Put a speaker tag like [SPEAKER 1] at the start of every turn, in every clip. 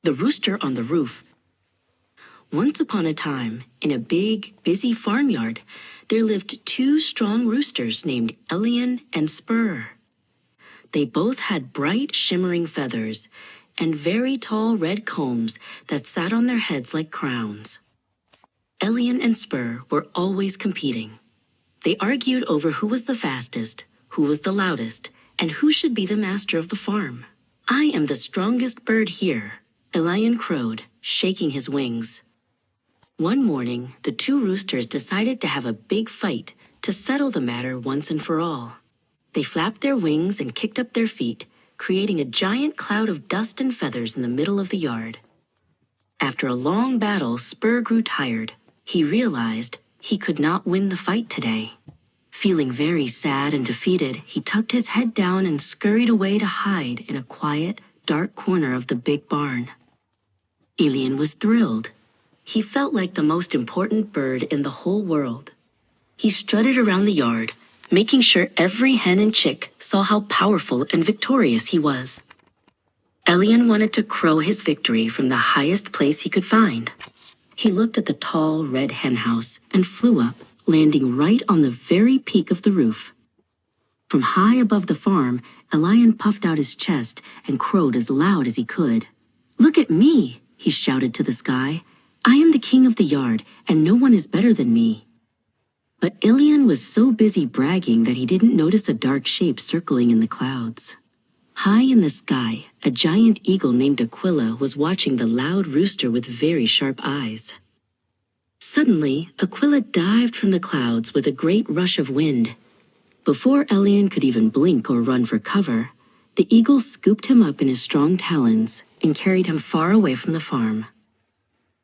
[SPEAKER 1] The Rooster on the Roof. Once upon a time, in a big, busy farmyard, there lived two strong roosters named Elian and Spur. They both had bright, shimmering feathers and very tall red combs that sat on their heads like crowns. Elian and Spur were always competing. They argued over who was the fastest, who was the loudest, and who should be the master of the farm. "I am the strongest bird here," Elian crowed, shaking his wings. One morning, the two roosters decided to have a big fight to settle the matter once and for all. They flapped their wings and kicked up their feet, creating a giant cloud of dust and feathers in the middle of the yard. After a long battle, Spur grew tired. He realized he could not win the fight today. Feeling very sad and defeated, he tucked his head down and scurried away to hide in a quiet, dark corner of the big barn. Elian was thrilled. He felt like the most important bird in the whole world. He strutted around the yard, making sure every hen and chick saw how powerful and victorious he was. Elian wanted to crow his victory from the highest place he could find. He looked at the tall red hen house and flew up, landing right on the very peak of the roof. From high above the farm, Elian puffed out his chest and crowed as loud as he could. "Look at me!" he shouted to the sky. "I am the king of the yard, and no one is better than me." But Elian was so busy bragging that he didn't notice a dark shape circling in the clouds. High in the sky, a giant eagle named Aquila was watching the loud rooster with very sharp eyes. Suddenly, Aquila dived from the clouds with a great rush of wind. Before Elian could even blink or run for cover, the eagle scooped him up in his strong talons and carried him far away from the farm.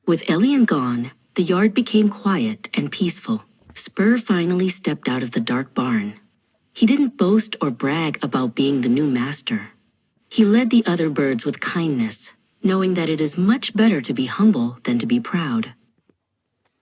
[SPEAKER 1] With Elian gone, the yard became quiet and peaceful. Spur finally stepped out of the dark barn. He didn't boast or brag about being the new master. He led the other birds with kindness, knowing that it is much better to be humble than to be proud.